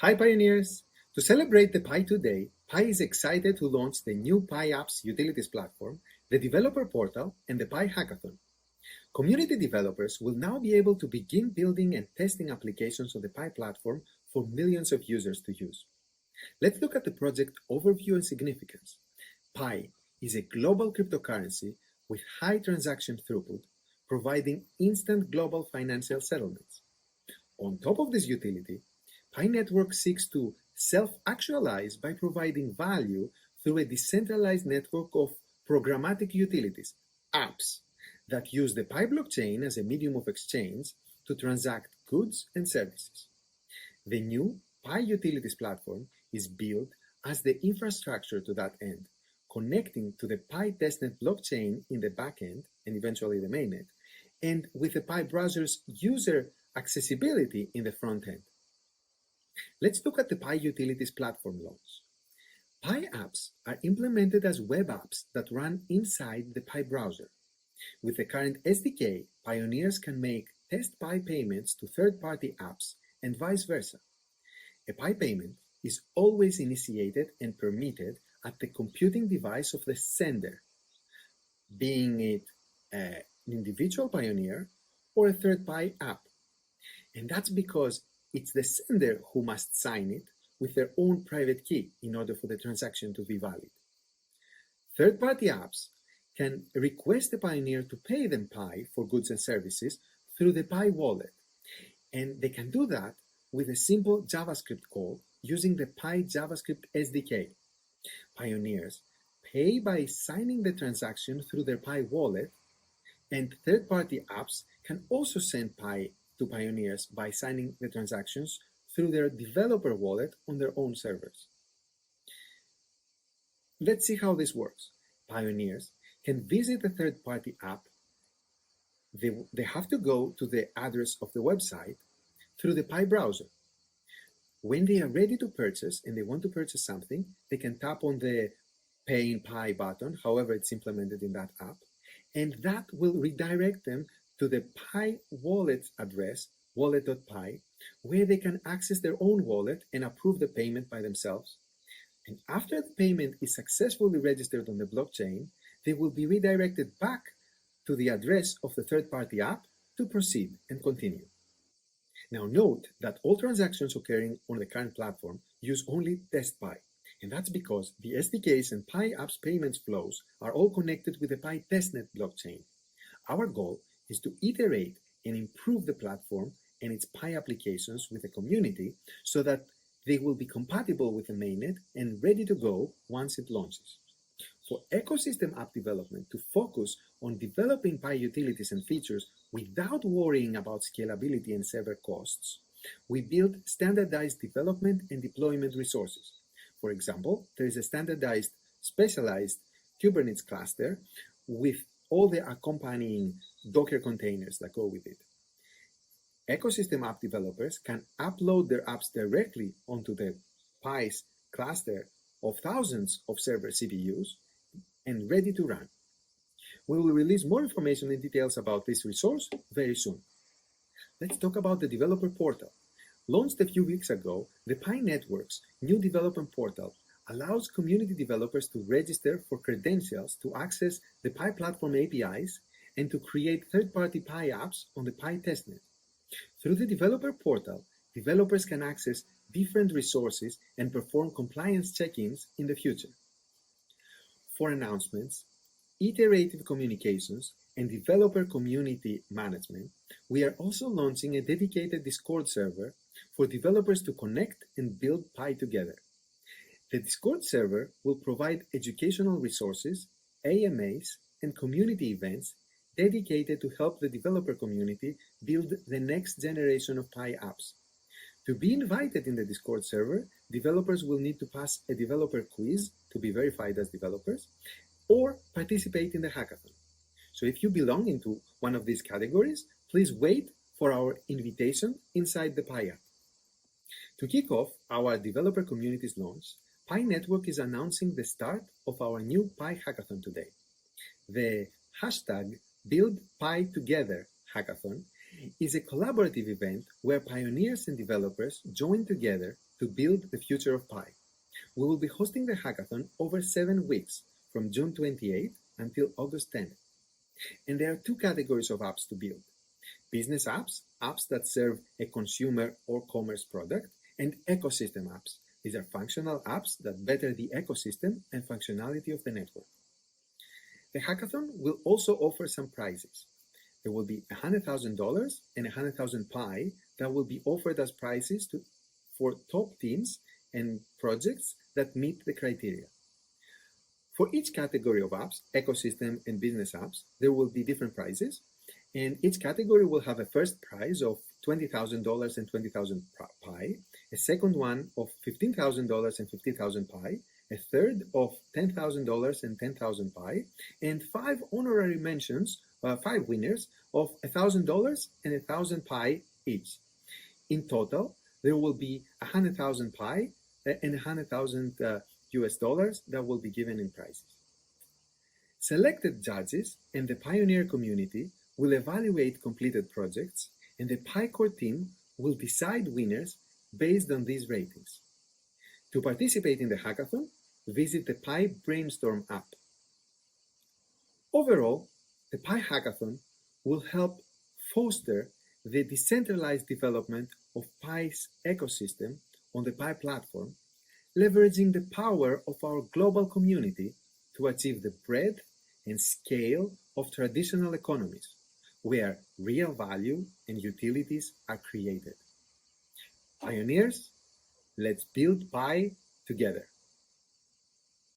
Hi Pioneers! To celebrate the Pi2 Day, Pi is excited to launch the new Pi Apps Utilities platform, the Developer Portal, and the Pi Hackathon. Community developers will now be able to begin building and testing applications on the Pi platform for millions of users to use. Let's look at the project overview and significance. Pi is a global cryptocurrency with high transaction throughput, providing instant global financial settlements. On top of this utility, Pi Network seeks to self-actualize by providing value through a decentralized network of programmatic utilities, apps, that use the Pi blockchain as a medium of exchange to transact goods and services. The new Pi Utilities platform is built as the infrastructure to that end, connecting to the Pi testnet blockchain in the backend and eventually the mainnet, and with the Pi browser's user accessibility in the front end. Let's look at the Pi Utilities platform launch. Pi apps are implemented as web apps that run inside the Pi browser. With the current SDK, pioneers can make test Pi payments to third-party apps and vice versa. A Pi payment is always initiated and permitted at the computing device of the sender, being it an individual pioneer or a third Pi app. And that's because it's the sender who must sign it with their own private key in order for the transaction to be valid. Third-party apps can request the pioneer to pay them Pi for goods and services through the Pi wallet, and they can do that with a simple JavaScript call using the Pi JavaScript SDK. Pioneers pay by signing the transaction through their Pi wallet, and third-party apps can also send Pi to pioneers by signing the transactions through their developer wallet on their own servers. Let's see how this works. Pioneers can visit a third-party app. They have to go to the address of the website through the Pi browser. When they are ready to purchase and they want to purchase something, they can tap on the Pay in Pi button, however it's implemented in that app, and that will redirect them to the Pi wallet address, wallet.pi, where they can access their own wallet and approve the payment by themselves. And after the payment is successfully registered on the blockchain, they will be redirected back to the address of the third-party app to proceed and continue. Now note that all transactions occurring on the current platform use only test Pi, and that's because the SDKs and Pi apps payments flows are all connected with the Pi testnet blockchain. Our goal is to iterate and improve the platform and its Pi applications with the community so that they will be compatible with the mainnet and ready to go once it launches. For ecosystem app development to focus on developing Pi utilities and features without worrying about scalability and server costs, we build standardized development and deployment resources. For example, there is a standardized, specialized Kubernetes cluster with all the accompanying Docker containers that go with it. Ecosystem app developers can upload their apps directly onto the Pi's cluster of thousands of server CPUs and ready to run. We will release more information and details about this resource very soon. Let's talk about the developer portal. Launched a few weeks ago, the Pi Network's new developer portal allows community developers to register for credentials to access the Pi platform APIs and to create third-party Pi apps on the Pi testnet. Through the developer portal, developers can access different resources and perform compliance check-ins in the future. For announcements, iterative communications, and developer community management, we are also launching a dedicated Discord server for developers to connect and build Pi together. The Discord server will provide educational resources, AMAs, and community events dedicated to help the developer community build the next generation of Pi apps. To be invited in the Discord server, developers will need to pass a developer quiz to be verified as developers or participate in the hackathon. So if you belong into one of these categories, please wait for our invitation inside the Pi app. To kick off our developer community's launch, Pi Network is announcing the start of our new Pi hackathon today. The hashtag #BuildPi2Gether hackathon is a collaborative event where pioneers and developers join together to build the future of Pi. We will be hosting the hackathon over 7 weeks, from June 28th until August 10th. And there are 2 categories of apps to build: business apps, apps that serve a consumer or commerce product, and ecosystem apps. These are functional apps that better the ecosystem and functionality of the network. The hackathon will also offer some prizes. There will be $100,000 and 100,000 Pi that will be offered as prizes for top teams and projects that meet the criteria. For each category of apps, ecosystem and business apps, there will be different prizes, and each category will have a first prize of $20,000 and 20,000 Pi, a second one of $15,000 and 50,000 Pi, a third of $10,000 and 10,000 Pi, and 5 honorary mentions, 5 winners of $1,000 and 1,000 Pi each. In total, there will be 100,000 Pi and 100,000 US dollars that will be given in prizes. Selected judges and the Pioneer community will evaluate completed projects, and the PiCore team will decide winners based on these ratings. To participate in the hackathon, visit the Pi Brainstorm app. Overall, the Pi Hackathon will help foster the decentralized development of Pi's ecosystem on the Pi platform, leveraging the power of our global community to achieve the breadth and scale of traditional economies, where real value and utilities are created. Pioneers, let's build Pi together.